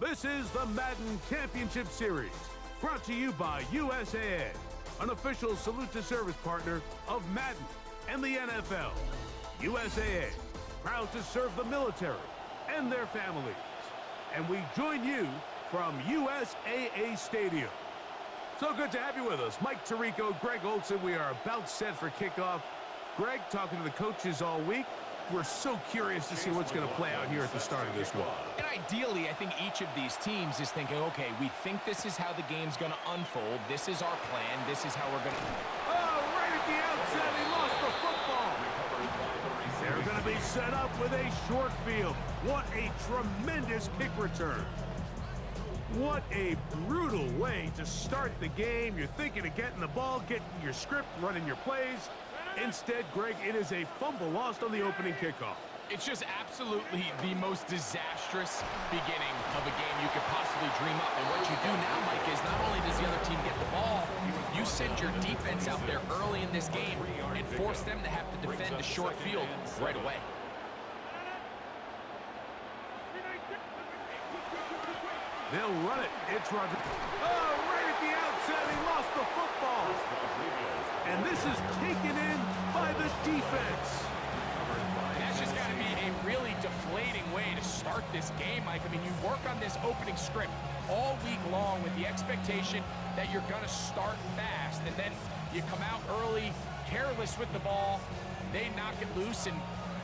This is the Madden Championship Series, brought to you by USAA, an official salute-to-service partner of Madden and the NFL. USAA, proud to serve the military and their families. And we join you from USAA Stadium. So good to have you with us. Mike Tirico, Greg Olson. We are about set for kickoff. Greg, talking to the coaches all week. We're so curious to see what's going to play out here at the start of this one. And ideally, I think each of these teams is thinking, okay, we think this is how the game's going to unfold. This is our plan. This is how we're going to... Oh, right at the outset, he lost the football. They're going to be set up with a short field. What a tremendous kick return. What a brutal way to start the game. You're thinking of getting the ball, getting your script, running your plays. Instead, Greg, it is a fumble lost on the opening kickoff. It's just absolutely the most disastrous beginning of a game you could possibly dream up. And what you do now, Mike, is not only does the other team get the ball, you send your defense out there early in this game and force them to have to defend the short field right away. They'll run it. It's Rodriguez. Oh, right at the outset, he lost the football. And this is taken in by the defense. That's just got to be a really deflating way to start this game, Mike. I mean, you work on this opening script all week long with the expectation that you're going to start fast, and then you come out early, careless with the ball, they knock it loose and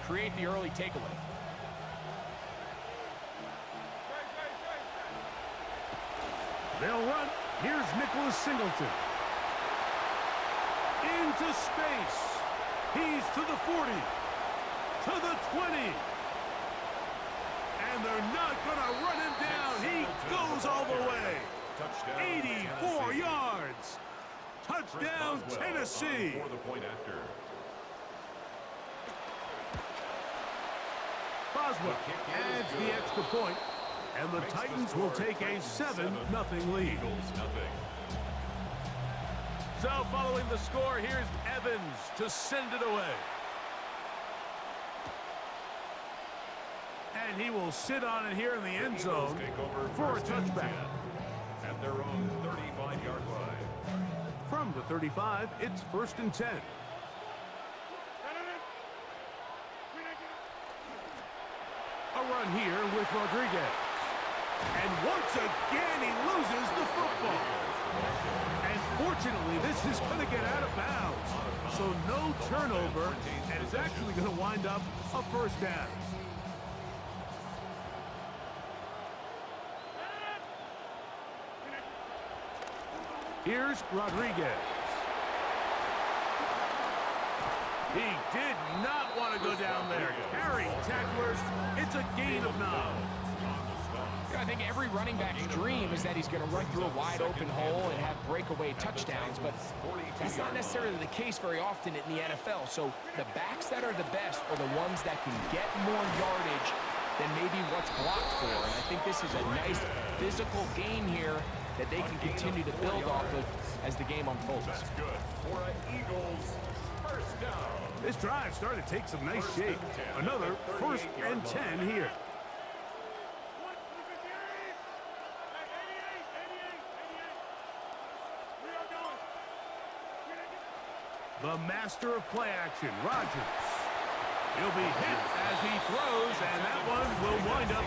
create the early takeaway. They'll run. Here's Nicholas Singleton. Into space. He's to the 40. To the 20. And they're not going to run him down. He goes all the way. 84 yards. Touchdown, Tennessee. For the point after. Boswell adds the extra point. And the Titans will take a 7-0 lead. So following the score, here's Evans to send it away. And he will sit on it here in the end zone for a touchback. At their own 35-yard line. From the 35, it's 1st and 10. A run here with Rodriguez. And once again, he loses the football. And fortunately, this is going to get out of bounds. So no turnover, and it's actually going to wind up a first down. Here's Rodriguez. He did not want to go down there. Carrying tacklers, it's a gain of 9. I think every running back's dream is that he's going to run through a wide open hole and have breakaway touchdowns, but that's not necessarily the case very often in the NFL. So the backs that are the best are the ones that can get more yardage than maybe what's blocked for. And I think this is a nice physical game here that they can continue to build off of as the game unfolds. That's good for an Eagles first down. This drive started to take some nice shape. Another 1st and 10 here. The master of play action, Rodgers. He'll be hit as he throws, and that one will wind up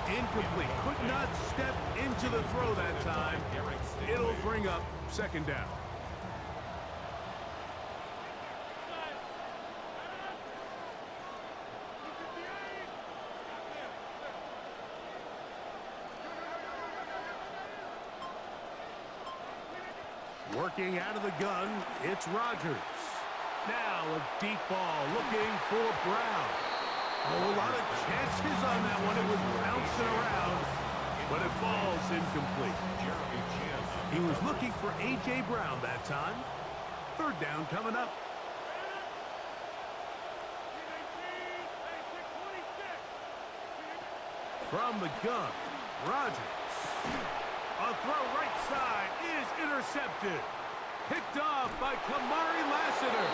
incomplete. Could not step into the throw that time. It'll bring up 2nd down. Working out of the gun, it's Rodgers. Now a deep ball looking for Brown. Oh, a lot of chances on that one. It was bouncing around, but it falls incomplete. He was looking for A.J. Brown that time. 3rd down coming up. From the gun, Rodgers. A throw right side is intercepted. Picked off by Kamari Lassiter.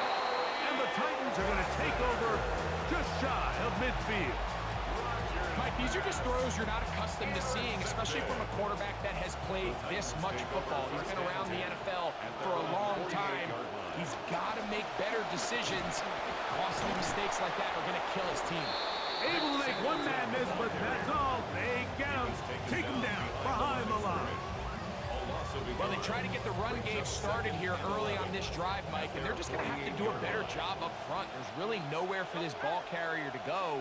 And the Titans are going to take over just shy of midfield. Mike, these are just throws you're not accustomed to seeing, especially from a quarterback that has played this much football. He's been around the NFL for a long time. He's got to make better decisions. Costly mistakes like that are going to kill his team. Able to make one man miss, but that's all. They get him. Take him down behind the line. Well, they try to get the run game started here early on this drive, Mike, and they're just going to have to do a better job up front. There's really nowhere for this ball carrier to go.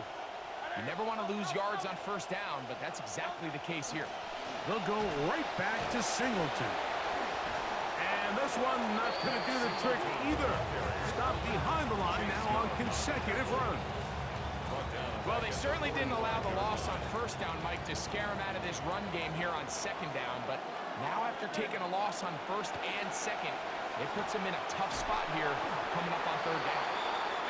You never want to lose yards on first down, but that's exactly the case here. They'll go right back to Singleton. And this one not going to do the trick either. Stop behind the line now on consecutive runs. Well, they certainly didn't allow the loss on first down, Mike, to scare him out of this run game here on second down. But now after taking a loss on first and second, it puts him in a tough spot here coming up on third down.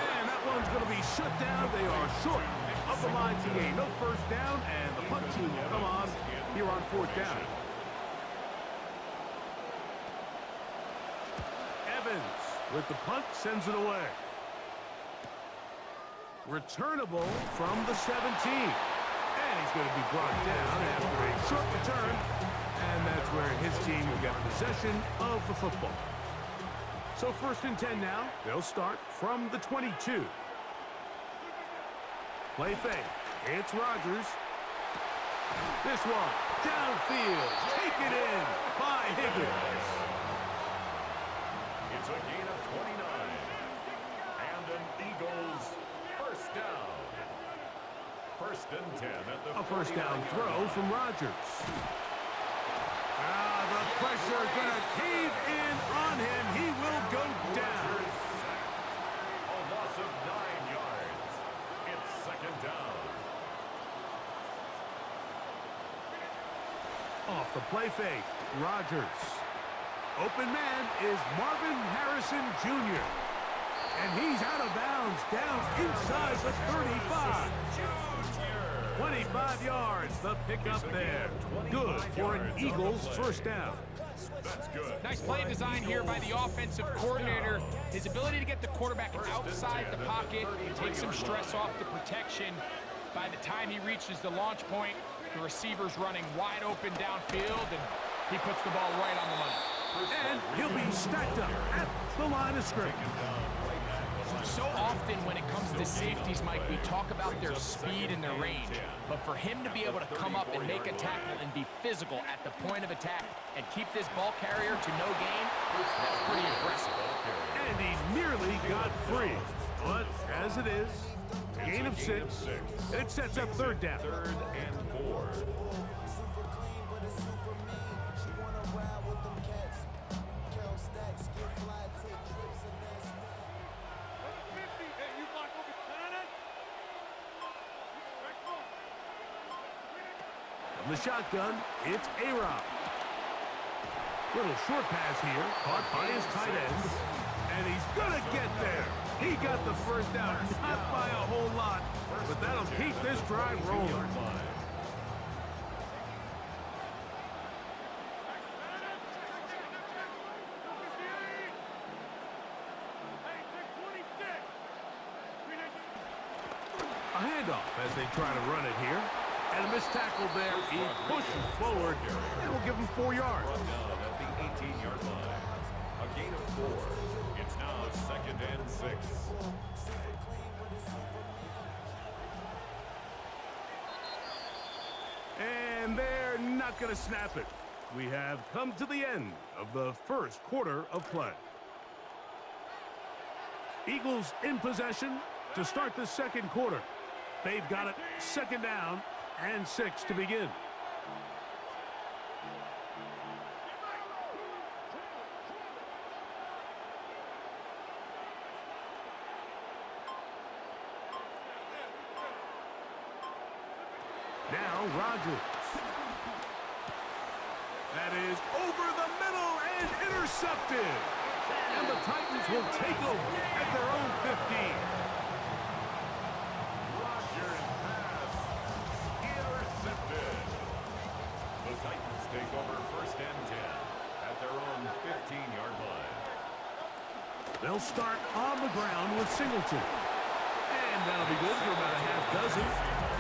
And that one's going to be shut down. They are short of the line to gain. No first down, and the punt team will come on here on fourth down. Evans with the punt sends it away. Returnable from the 17. And he's going to be brought down after a short return. And that's where his team will get possession of the football. So first and 10 now. They'll start from the 22. Play fake. It's Rodgers. This one downfield. Take it in by Higgins. It's a gain of 29. And an Eagles first down. First and 10 at the A first down throw from Rodgers. The pressure gonna cave in on him. He will go down. A loss of 9 yards. It's second down. Off the play fake, Rodgers. Open man is Marvin Harrison Jr. And he's out of bounds, down inside the 35. 25 yards, the pickup there. Good for an Eagles first down. That's good. Nice play design here by the offensive coordinator. His ability to get the quarterback outside the pocket, take some stress off the protection. By the time he reaches the launch point, the receiver's running wide open downfield, and he puts the ball right on the money. And he'll be stacked up at the line of scrimmage. So often when it comes to safeties, Mike, we talk about their speed and their range. But for him to be able to come up and make a tackle and be physical at the point of attack and keep this ball carrier to no gain, that's pretty impressive. And he nearly got free. But as it is, gain of 6, and it sets up third down. Third and 4. From the shotgun, it's A-Rob. Little short pass here, caught by his tight end. And he's gonna get there. He got the first down, not by a whole lot, but that'll keep this drive rolling. A handoff as they try to run it here. And a missed tackle there. He pushes forward, and will give him 4 yards. Down at the 18-yard line. A gain of 4. It's now second and 6. And they're not going to snap it. We have come to the end of the first quarter of play. Eagles in possession to start the second quarter. They've got it second down and 6 to begin. Now Rodgers. That is over the middle and intercepted. And the Titans will take over at their own 15. Rodgers pass intercepted. The Titans take over first and 10 at their own 15-yard line. They'll start on the ground with Singleton. And that'll be good for about a half dozen.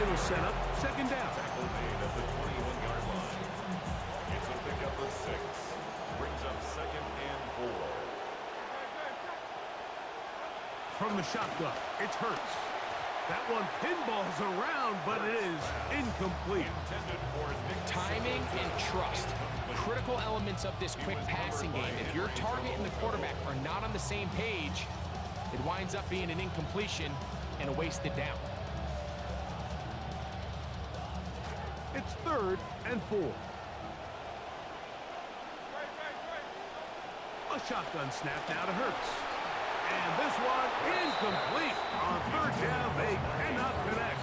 It'll set up second down. Tackle made at the 21-yard line. It's a pickup of 6. Brings up 2nd and 4. From the shotgun, it's Hurts. That one pinballs around, but it is incomplete. Timing and trust. Critical elements of this quick passing game. If your target and the quarterback are not on the same page, it winds up being an incompletion and a wasted down. It's 3rd and 4. A shotgun snap now to Hurts. And this one incomplete. On 3rd down, they cannot connect.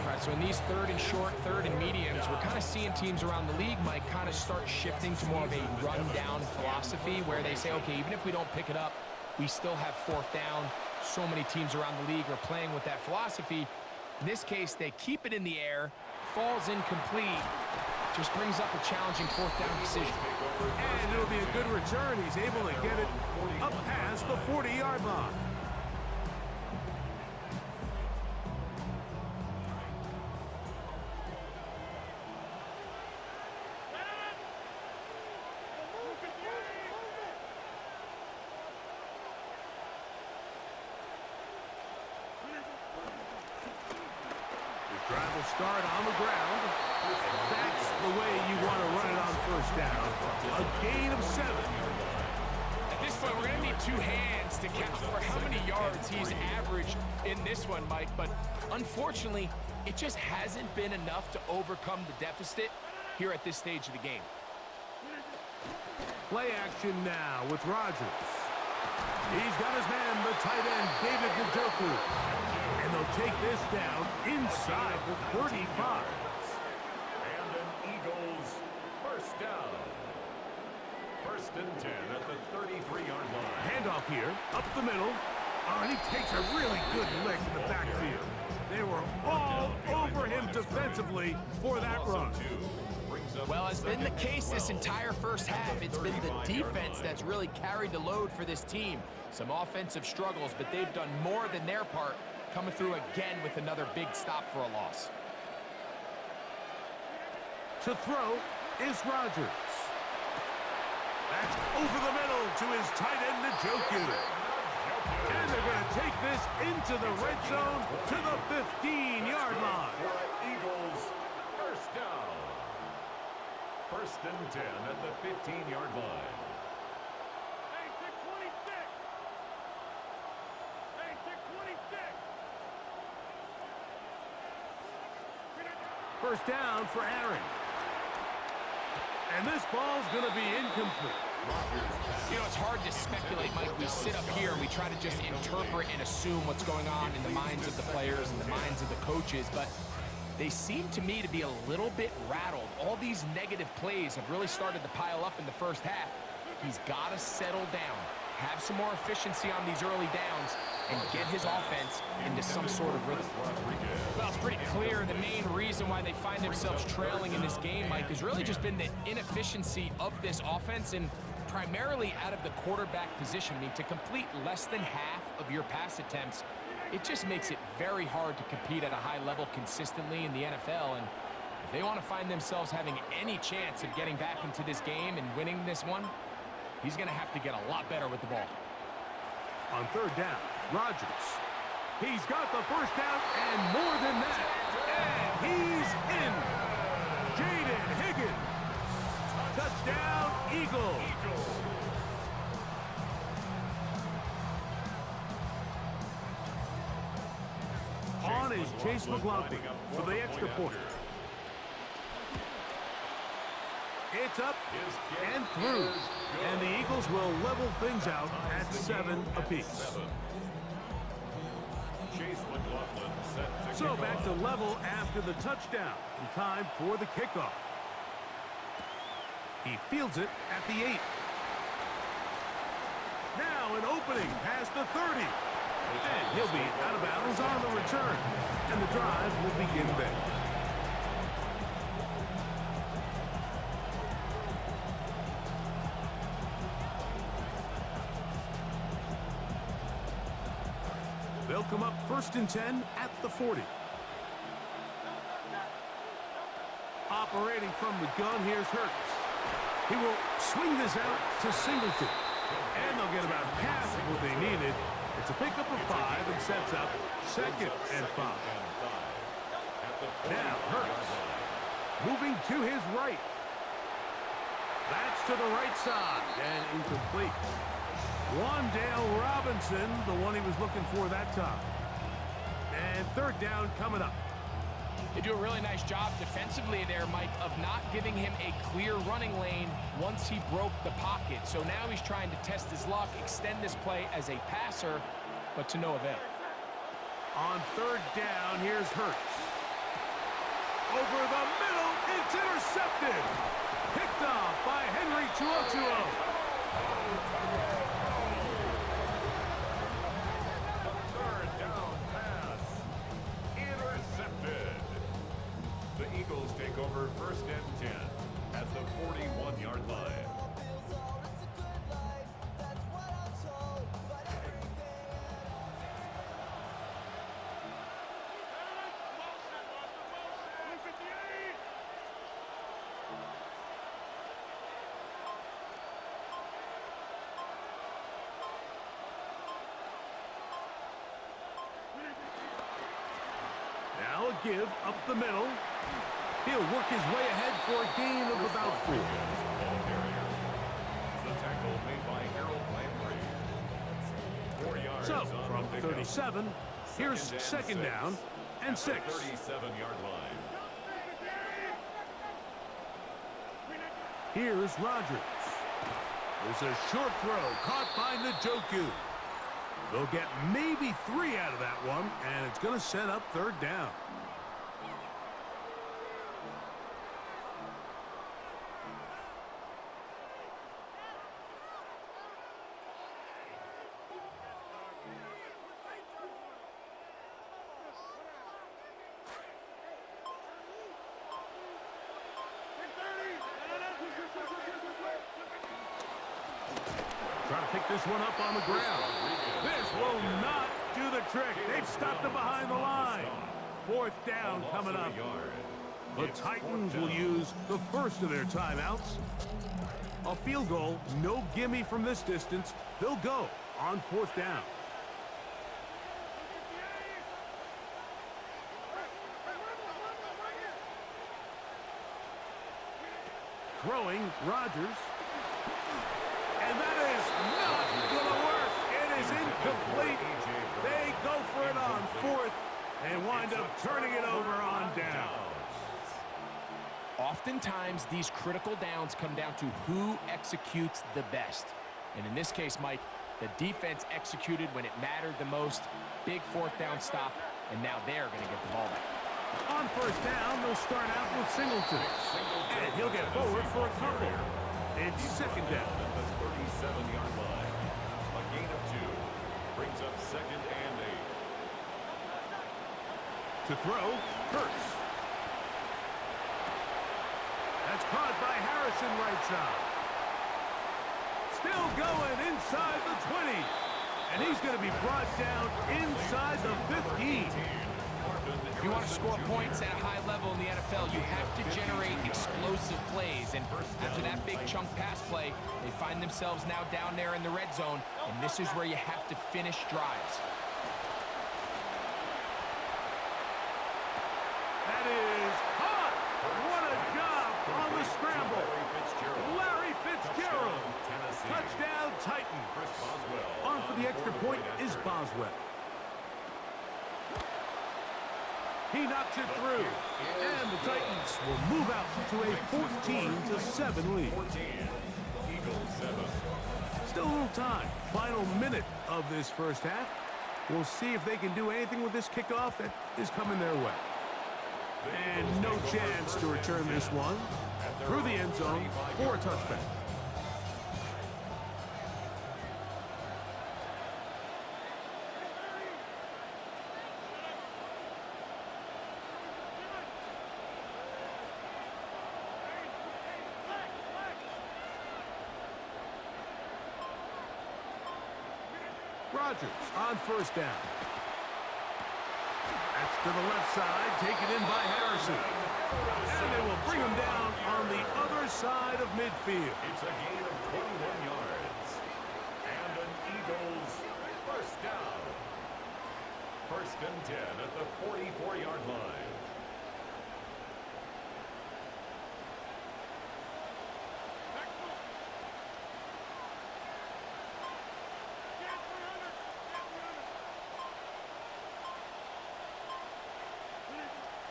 All right, so in these 3rd and short, 3rd and mediums, we're kind of seeing teams around the league, Mike, kind of start shifting to more of a run-down philosophy where they say, okay, even if we don't pick it up, we still have 4th down. So many teams around the league are playing with that philosophy. In this case, they keep it in the air, falls incomplete, just brings up a challenging 4th down decision. And it'll be a good return. He's able to get it up past the 40-yard line. Drive will start on the ground. That's the way you want to run it on 1st down. A gain of 7. At this point, we're going to need 2 hands to count for how many yards he's averaged in this one, Mike. But unfortunately, it just hasn't been enough to overcome the deficit here at this stage of the game. Play action now with Rodgers. He's got his man, the tight end, David Njoku. And they'll take this down inside the 35. And an Eagles 1st down. 1st and 10 at the 33-yard line. Handoff here, up the middle. Oh, and he takes a really good lick in the backfield. They were all over him defensively for that run. Well, it's been the case this entire first half. It's been the defense that's really carried the load for this team. Some offensive struggles, but they've done more than their part, coming through again with another big stop for a loss. To throw is Rodgers. That's over the middle to his tight end, Njoku. And they're going to take this into the red zone to the 15-yard line. Eagles 1st down. 1st and 10 at the 15-yard line. First down for Aaron. And this ball's going to be incomplete. You know, it's hard to speculate, Mike. We sit up here and we try to just interpret and assume what's going on in the minds of the players and the minds of the coaches, but they seem to me to be a little bit rattled. All these negative plays have really started to pile up in the first half. He's got to settle down, have some more efficiency on these early downs, and get his offense into some sort of rhythm. Well, it's pretty clear the main reason why they find themselves trailing in this game, Mike, has really just been the inefficiency of this offense and primarily out of the quarterback position. I mean, to complete less than half of your pass attempts, it just makes it very hard to compete at a high level consistently in the NFL. And if they want to find themselves having any chance of getting back into this game and winning this one, he's going to have to get a lot better with the ball. On 3rd down, Rodgers. He's got the first down and more than that. And he's in. Jaden Higgins. Touchdown, Eagles. On is Chase McLaughlin for the extra point. It's up and through. And the Eagles will level things out at 7 apiece. So back to level after the touchdown. In time for the kickoff. He fields it at the 8. Now an opening past the 30. And he'll be out of bounds on the return. And the drive will begin there. They'll come up 1st and 10 at the 40. Operating from the gun, here's Hurts. He will swing this out to Singleton. And they'll get about half of what they needed. It's a pickup of 5 and sets up 2nd and 5. Now Hurts moving to his right. That's to the right side and incomplete. Wan'Dale Robinson, the one he was looking for that time. And 3rd down coming up. They do a really nice job defensively there, Mike, of not giving him a clear running lane once he broke the pocket. So now he's trying to test his luck, extend this play as a passer, but to no avail. On 3rd down, here's Hurts. Over the middle, it's intercepted. Picked off by Henry To'oTo'o. Eagles take over 1st and 10 at the 41-yard line. Now a give up the middle. He'll work his way ahead for a gain of about 4. The tackle made by Harold Landry. 4 yards. So, from 37, here's 2nd down and 6. 37-yard line. Here's Rodgers. There's a short throw caught by Njoku. They'll get maybe 3 out of that one, and it's going to set up 3rd down. Trying to pick this one up on the ground. This will not do the trick. They've stopped him behind the line. 4th down coming up. The Titans will use the first of their timeouts. A field goal, no gimme from this distance. They'll go on 4th down. Throwing, Rodgers. And that is not going to work. It is incomplete. They go for it on 4th and wind up turning it over on downs. Oftentimes, these critical downs come down to who executes the best. And in this case, Mike, the defense executed when it mattered the most. Big 4th down stop, and now they're going to get the ball back. On 1st down, they'll start out with Singleton. And he'll get forward for a couple. It's 2nd down. At the 37-yard line. A gain of 2 brings up 2nd and 8. To throw, Hurts. That's caught by Harrison right side. Still going inside the 20. And he's going to be brought down inside the 15. If you want to score points at a high level in the NFL, you have to generate explosive plays. And after that big chunk pass play, they find themselves now down there in the red zone. And this is where you have to finish drives. That is caught. What a job on the scramble. Larry Fitzgerald. Touchdown, Titans. On for the extra point is Boswell. He knocks it through. And the Titans will move out to a 14-7 lead. Still a little time. Final minute of this first half. We'll see if they can do anything with this kickoff that is coming their way. And no chance to return this one through the end zone for a touchback. Rodgers on 1st down. That's to the left side, taken in by Harrison. And they will bring him down on the other side of midfield. It's a gain of 21 yards. And an Eagles first down. First and 10 at the 44-yard line.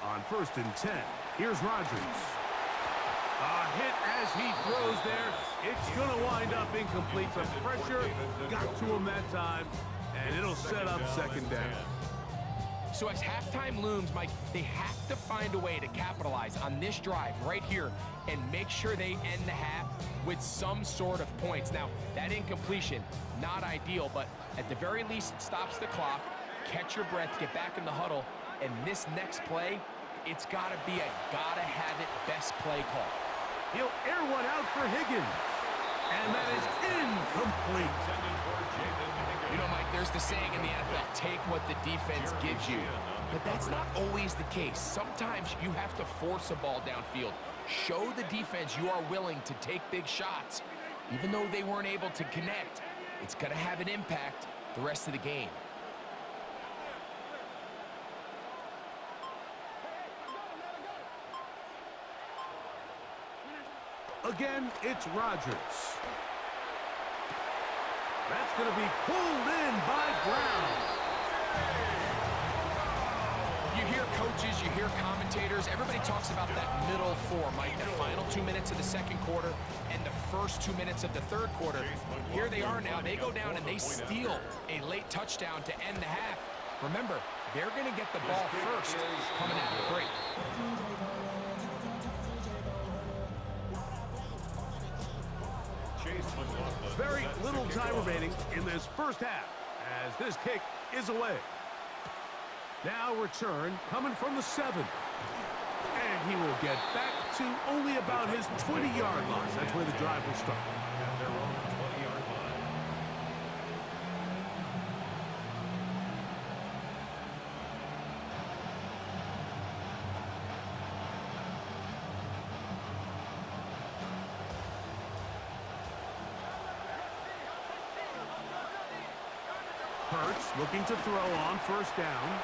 On first and 10, here's Rodgers. A hit as he throws there. It's going to wind up incomplete. The pressure got to him that time, and it'll set up second down. So as halftime looms, Mike, they have to find a way to capitalize on this drive right here and make sure they end the half with some sort of points. Now, that incompletion, not ideal, but at the very least, it stops the clock. Catch your breath, get back in the huddle, and this next play, it's got to be a gotta-have-it best play call. He'll air one out for Higgins, and that is incomplete. You know, Mike, there's the saying in the NFL, take what the defense gives you. But that's not always the case. Sometimes you have to force a ball downfield. Show the defense you are willing to take big shots. Even though they weren't able to connect, it's going to have an impact the rest of the game. Again, it's Rodgers. That's going to be pulled in by Brown. You hear coaches, you hear commentators, everybody talks about that middle four, Mike, the final 2 minutes of the second quarter and the first 2 minutes of the third quarter. Here they are now. They go down and they steal a late touchdown to end the half. Remember, they're going to get the ball first coming out of the break. Very little time remaining in this first half as this kick is away. Now return coming from the 7. And he will get back to only about his 20-yard line. That's where the drive will start. At their own 20-yard line. Hurts looking to throw on first down.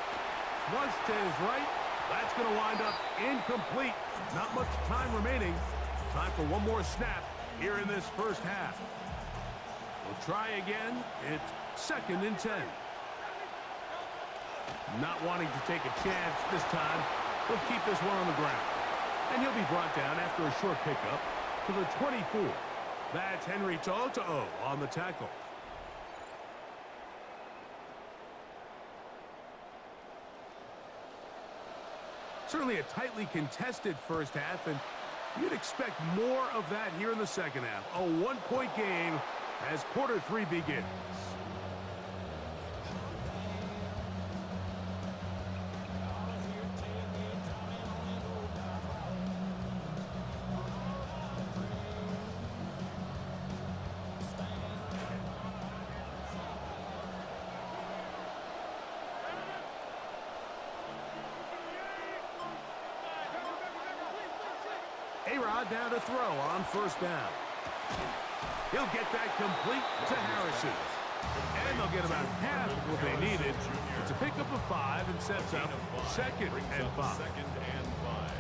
Flush to his right. That's going to wind up incomplete. Not much time remaining. Time for one more snap here in this first half. We'll try again. It's second and 10. Not wanting to take a chance this time. He'll keep this one on the ground. And he'll be brought down after a short pickup to the 24. That's Henry To'o on the tackle. Certainly a tightly contested first half, and you'd expect more of that here in the second half. A one-point game as quarter 3 begins. A-Rod now to throw on first down. He'll get that complete to Harrison. And they'll get about half of what they needed. It's a pickup of 5 and sets up second and 5.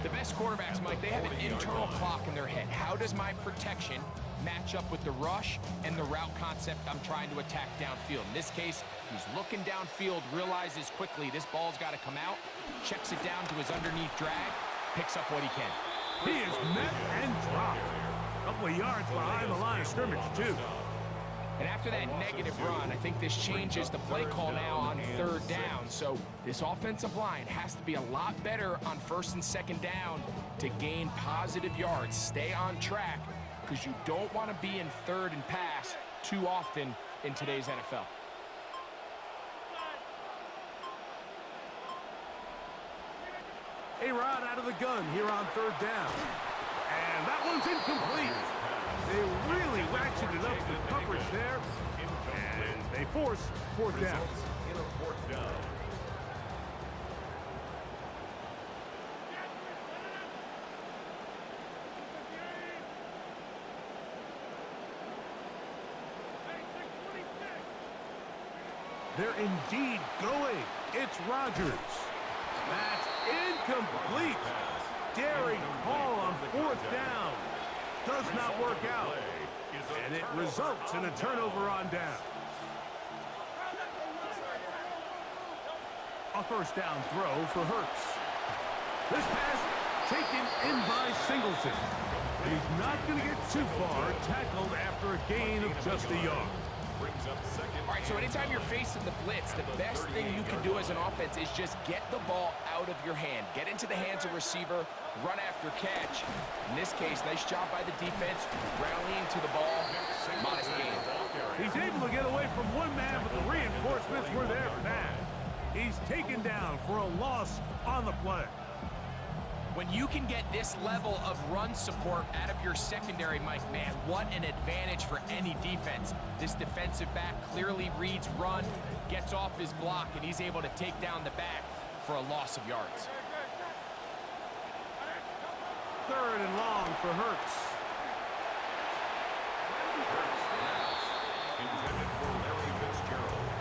The best quarterbacks, Mike, they have an internal clock in their head. How does my protection match up with the rush and the route concept I'm trying to attack downfield? In this case, he's looking downfield, realizes quickly this ball's got to come out, checks it down to his underneath drag, picks up what he can. He is met and dropped. A couple of yards behind the line of scrimmage, too. And after that negative run, I think this changes the play call now on third down. So this offensive line has to be a lot better on first and second down to gain positive yards. Stay on track because you don't want to be in third and pass too often in today's NFL. A-Rod out of the gun here on third down. And that one's incomplete. They really ratcheted up the coverage there. And they force fourth down. they're indeed going. It's Rodgers. That's incomplete. Daring call on fourth down. Does not work out. And it results in a turnover on down. A first down throw for Hurts. This pass taken in by Singleton. And he's not going to get too far, tackled after a gain of just a yard. All right, so anytime you're facing the blitz, the best thing you can do as an offense is just get the ball out of your hand. Get into the hands of receiver, run after catch. In this case, nice job by the defense, rallying to the ball. Modest gain. He's able to get away from one man, but the reinforcements were there fast. He's taken down for a loss on the play. When you can get this level of run support out of your secondary, Mike, man, what an advantage for any defense. This defensive back clearly reads run, gets off his block, and he's able to take down the back for a loss of yards. Third and long for Hurts.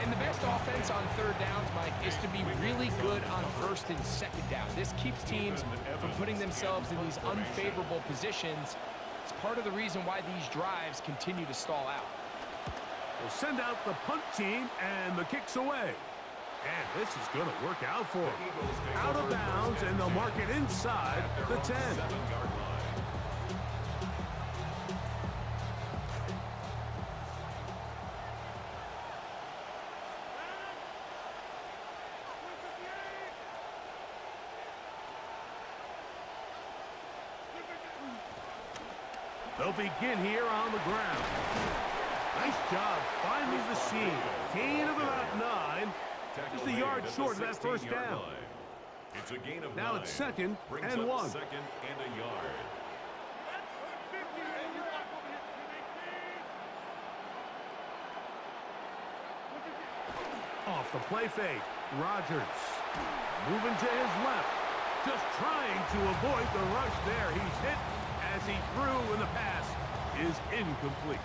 And the best offense on third downs, Mike, is to be really good on first and second down. This keeps teams from putting themselves in these unfavorable positions. It's part of the reason why these drives continue to stall out. We'll send out the punt team, and the kick's away. And this is going to work out for them. Out of bounds, and they'll mark it inside the 10. They'll begin here on the ground. Nice job finding the seam. Gain of about 9. Just a yard short of that first down. It's a gain of 9. Now it's second and 1. Second and a yard. Off the play fake. Rodgers moving to his left. Just trying to avoid the rush there. He's hit as he threw, and the pass is incomplete.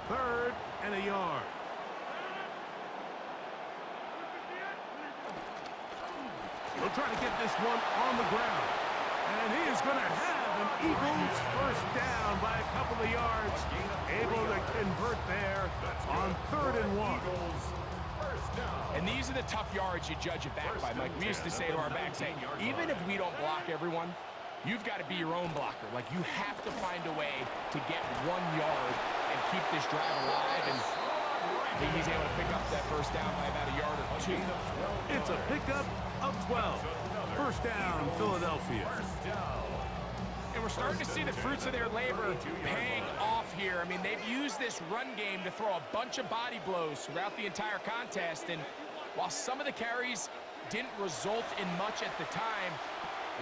Third and a yard. He'll try to get this one on the ground. And he is going to have an Eagles first down by a couple of yards. Able to convert there on third and 1. And these are the tough yards you judge it back by, Mike. We used to say to our backs, hey, even if we don't block everyone, you've got to be your own blocker. Like, you have to find a way to get 1 yard and keep this drive alive. And I think he's able to pick up that first down by about a yard or 2. It's a pickup of 12. First down, Philadelphia. And we're starting to see the fruits of their labor paying off here. I mean, they've used this run game to throw a bunch of body blows throughout the entire contest. And while some of the carries didn't result in much at the time,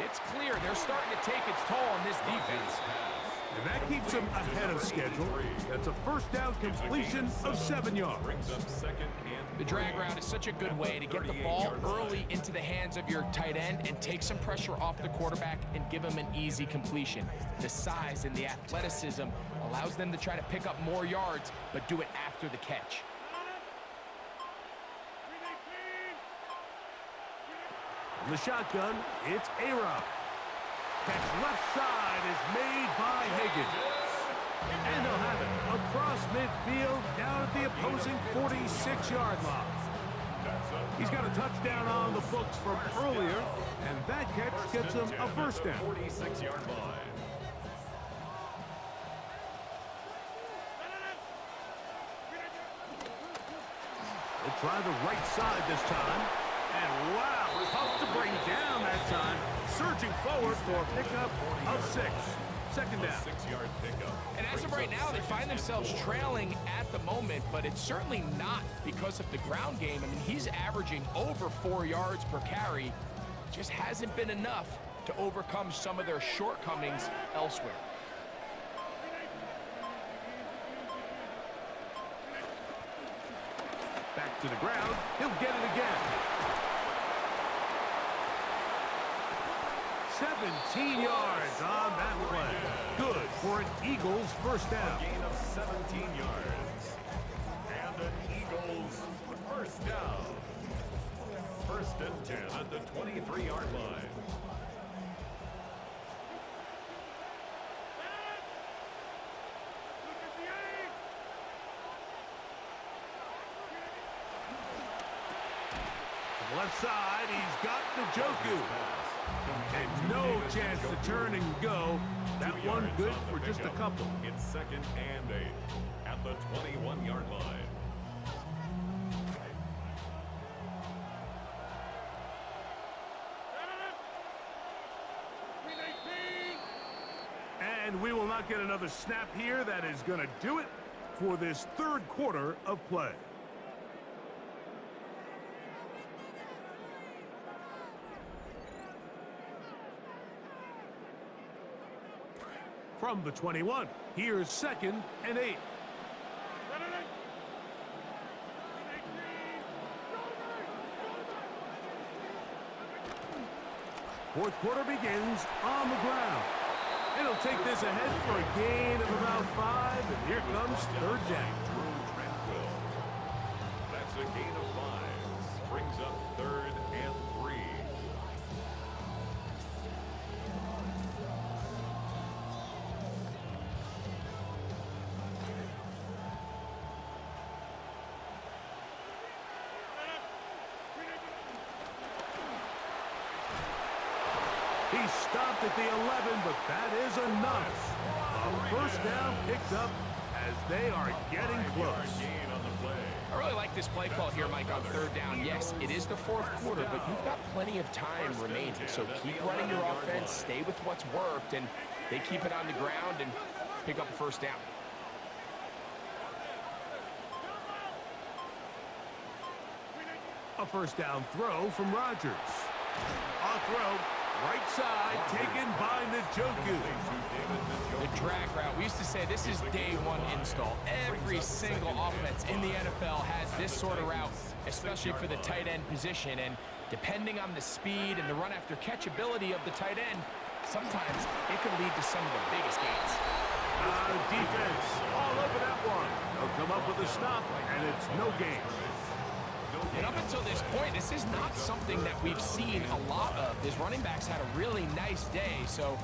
it's clear they're starting to take its toll on this defense. And that keeps them ahead of schedule. That's a first down completion of 7 yards. The drag route is such a good way to get the ball early into the hands of your tight end and take some pressure off the quarterback and give him an easy completion. The size and the athleticism allows them to try to pick up more yards, but do it after the catch. From the shotgun, it's A-Rob. Catch left side is made by Higgins. And they'll have it across midfield down at the opposing 46-yard line. He's got a touchdown on the books from earlier, and that catch gets him a first down. 46-yard line. They'll try the right side this time. And wow, tough to bring down that time. Surging forward for a pickup of 6. Second down. 6-yard pickup. And as of right now, they find themselves trailing at the moment, but it's certainly not because of the ground game. I mean, he's averaging over 4 yards per carry. Just hasn't been enough to overcome some of their shortcomings elsewhere. Back to the ground. He'll get it again. 17 yards on that play. Good for an Eagles first down. A gain of 17 yards. And an Eagles first down. First and 10 at the 23-yard line. Left side, he's got Njoku. And no chance to turn and go. That one good for just a couple. It's second and 8 at the 21-yard line. And we will not get another snap here. That is going to do it for this third quarter of play. From the 21, here's second and 8. Fourth quarter begins on the ground. It'll take this ahead for a gain of about 5, and here comes third down. That's a gain of 5. Brings up third and 3. He stopped at the 11, but that is enough. A first down picked up as they are getting close. I really like this play call here, Mike, on third down. Yes, it is the fourth quarter, but you've got plenty of time remaining. So keep running your offense, stay with what's worked, and they keep it on the ground and pick up a first down. A first down throw from Rodgers. A throw, right side, taken by Njoku. The drag route. We used to say this is day one install. Every single offense in the NFL has this sort of route, especially for the tight end position. And depending on the speed and the run after catch ability of the tight end, sometimes it can lead to some of the biggest gains. Defense all over that one. They'll come up with a stop, and it's no gain. And up until this point, this is not something that we've seen a lot of. His running backs had a really nice day. So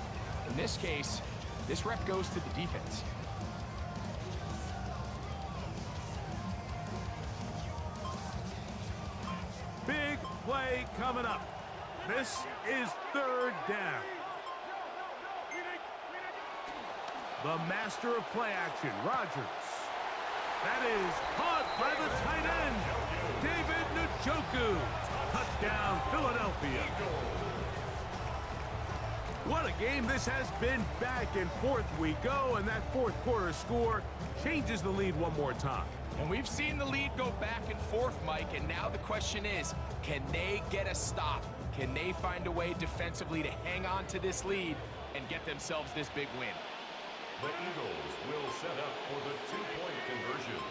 in this case, this rep goes to the defense. Big play coming up. This is third down. The master of play action, Rodgers. That is caught by the tight end, David Njoku. Touchdown, Philadelphia. What a game this has been. Back and forth we go, and that fourth quarter score changes the lead one more time. And we've seen the lead go back and forth, Mike, and now the question is, can they get a stop? Can they find a way defensively to hang on to this lead and get themselves this big win? The Eagles will set up for the two-point conversion.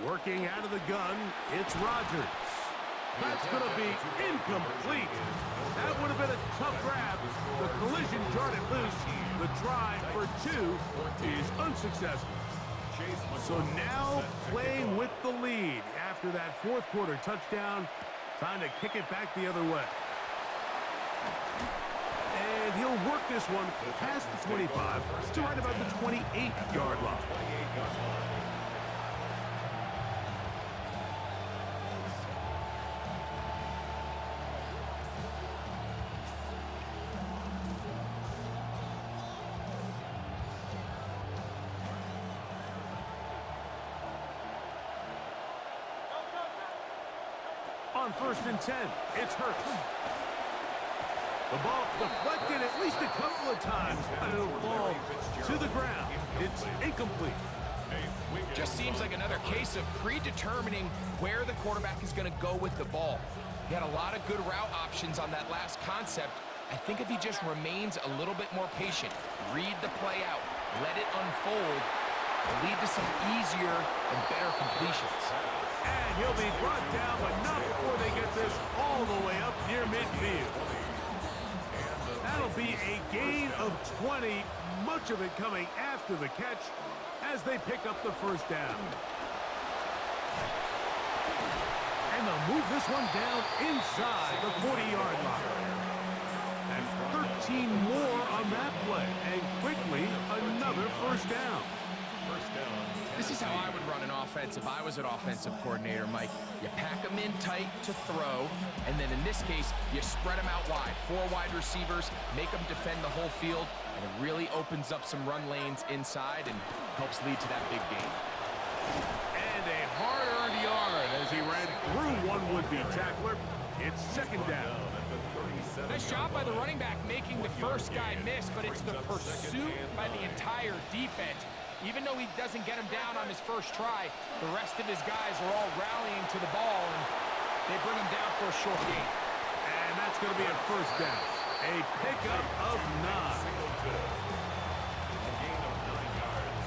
Working out of the gun, it's Rodgers. That's going to be incomplete. That would have been a tough grab. The collision jarred it loose. The try for 2 is unsuccessful. So now playing with the lead after that fourth quarter touchdown, trying to kick it back the other way. And he'll work this one past the 25 to right about the 28-yard line. On first and 10, it's Hurts. The ball deflected at least a couple of times, and it'll fall to the ground. It's incomplete. Just seems like another case of predetermining where the quarterback is going to go with the ball. He had a lot of good route options on that last concept. I think if he just remains a little bit more patient, read the play out, let it unfold, it'll lead to some easier and better completions. And he'll be brought down, but not before they get this all the way up near midfield. That'll be a gain of 20, much of it coming after the catch as they pick up the first down. this one down inside the 40-yard line. And 13 more on that play. And quickly, another first down. This is how I would run an offense if I was an offensive coordinator, Mike. You pack them in tight to throw, and then in this case, you spread them out wide. 4 wide receivers, make them defend the whole field, and it really opens up some run lanes inside and helps lead to that big gain. And a hard-earned yard as he ran through one would-be tackler. It's second down. Nice job by the running back making the first guy miss, but it's the pursuit by the entire defense. Even though he doesn't get him down on his first try, the rest of his guys are all rallying to the ball, and they bring him down for a short gain. And that's going to be a first down. A pickup of 9. A gain of 9 yards.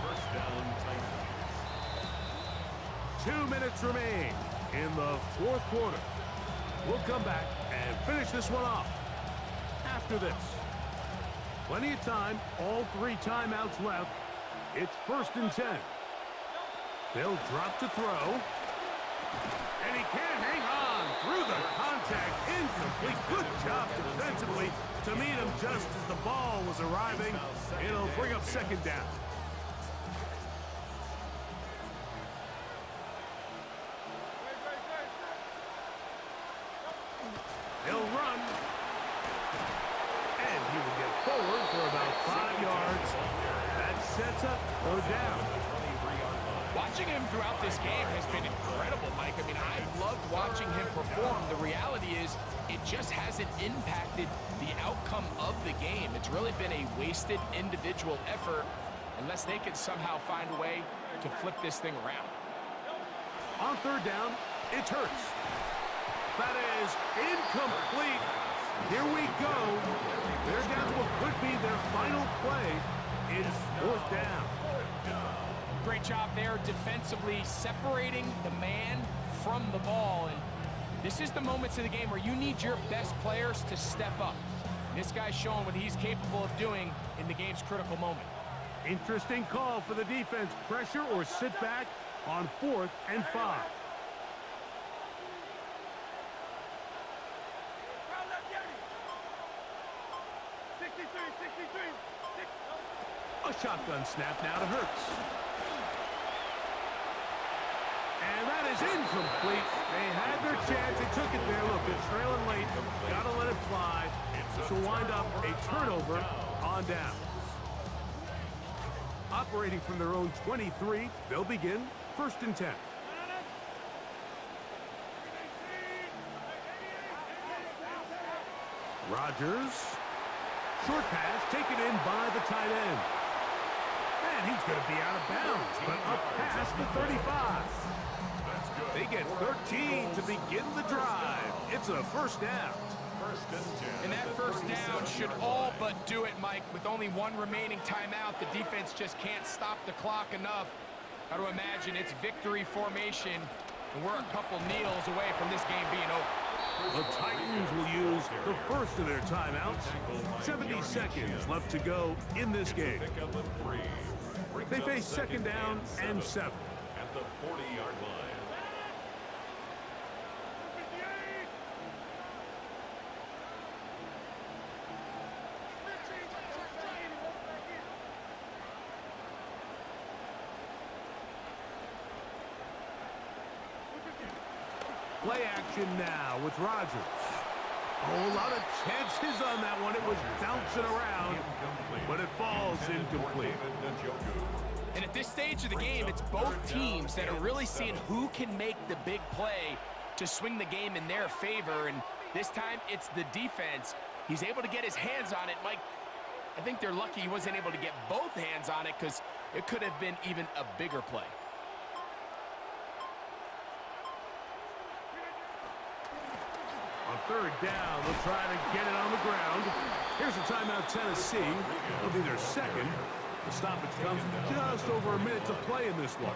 First down, Titans. 2 minutes remain in the fourth quarter. We'll come back and finish this one off after this. Plenty of time, all 3 timeouts left. It's first and 10. They'll drop to throw. And he can't hang on through the contact. Incomplete. Good job defensively to meet him just as the ball was arriving. It'll bring up second down. He'll run. And he will get forward for about 5 yards. That sets up third down. Watching him throughout this game has been incredible, Mike. I mean, I've loved watching him perform. The reality is it just hasn't impacted the outcome of the game. It's really been a wasted individual effort unless they can somehow find a way to flip this thing around. On third down, it's Hurts. That is incomplete. Here we go. They're down to what could be their final play. It's fourth down. Great job there defensively, separating the man from the ball. And this is the moments of the game where you need your best players to step up. And this guy's showing what he's capable of doing in the game's critical moment. Interesting call for the defense. Pressure or sit back on 4th and 5. A shotgun snap now to Hurts. And that is incomplete. They had their chance. They took it there. Look, they're trailing late. Got to let it fly. This will wind up a turnover on down. Operating from their own 23, they'll begin first and 10. Rodgers. Short pass taken in by the tight end. And he's going to be out of bounds, but up past the 35. They get 13 to begin the drive. It's a first down. And that first down should all but do it, Mike. With only 1 remaining timeout, the defense just can't stop the clock enough. Got to imagine it's victory formation, and we're a couple needles away from this game being over. The Titans will use the first of their timeouts. 70 seconds left to go in this game. They face second down and 7. At the 40-yard line. Play action now with Rodgers. A whole lot of chances on that one. It was bouncing around, but it falls incomplete. And at this stage of the game, it's both teams that are really seeing who can make the big play to swing the game in their favor. And this time, it's the defense. He's able to get his hands on it. Mike, I think they're lucky he wasn't able to get both hands on it because it could have been even a bigger play. On third down, they'll try to get it on the ground. Here's a timeout, Tennessee. It'll be their second. The stoppage comes with just over a minute to play in this one.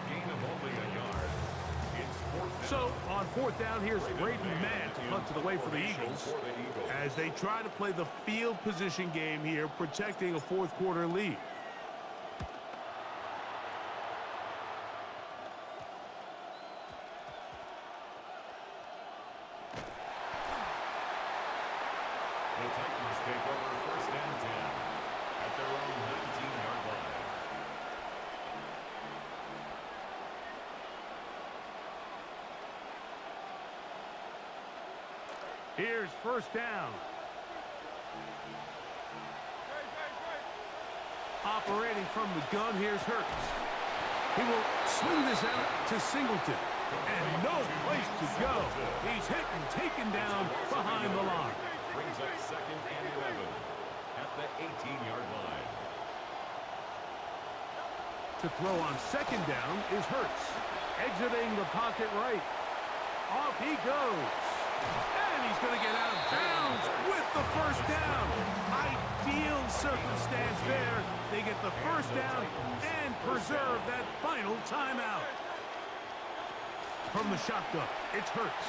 So, on fourth down, here's Braden Mann to punt it away for the Eagles as they try to play the field position game here, protecting a fourth quarter lead. take over 1st and 10 at their own 19-yard line. Here's 1st down. Operating from the gun, here's Hurts. He will swing this out to Singleton. And no place to go. He's hit and taken down behind the line. Brings up 2nd and 11 at the 18-yard line. To throw on 2nd down is Hurts. Exiting the pocket right. Off he goes. And he's going to get out of bounds with the 1st down. Ideal circumstance there. They get the 1st down and preserve that final timeout. From the shotgun, it's Hurts.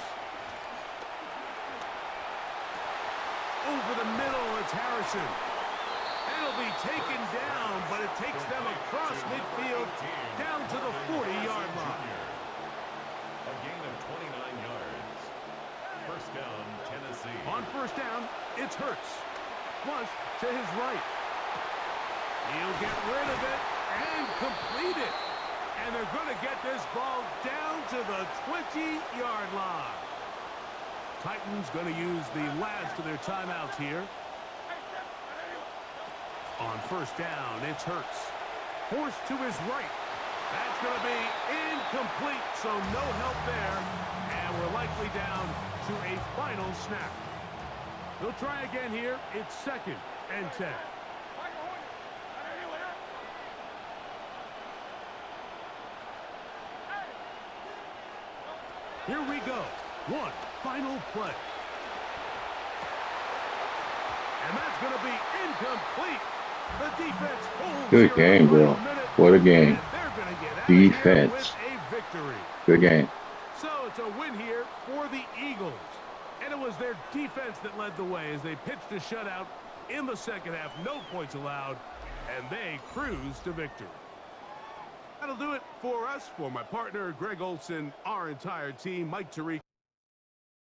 Over the middle, it's Harrison. And it'll be taken down, but it takes them across midfield down to the 40-yard line. A gain of 29 yards. 1st down, Tennessee. On 1st down, it's Hurts. Flush to his right. He'll get rid of it and complete it. And they're going to get this ball down to the 20-yard line. Titans going to use the last of their timeouts here. On 1st down, it's Hurts. Forced to his right. That's going to be incomplete, so no help there. And we're likely down to a final snap. They'll try again here. It's 2nd and 10. Here we go. One final play. And that's going to be incomplete. The defense holds. Good game, bro. What a game. Defense. Good game. So it's a win here for the Eagles. And it was their defense that led the way as they pitched a shutout in the 2nd half. No points allowed. And they cruised to victory. That'll do it for us. For my partner, Greg Olson, our entire team, Mike Tariq.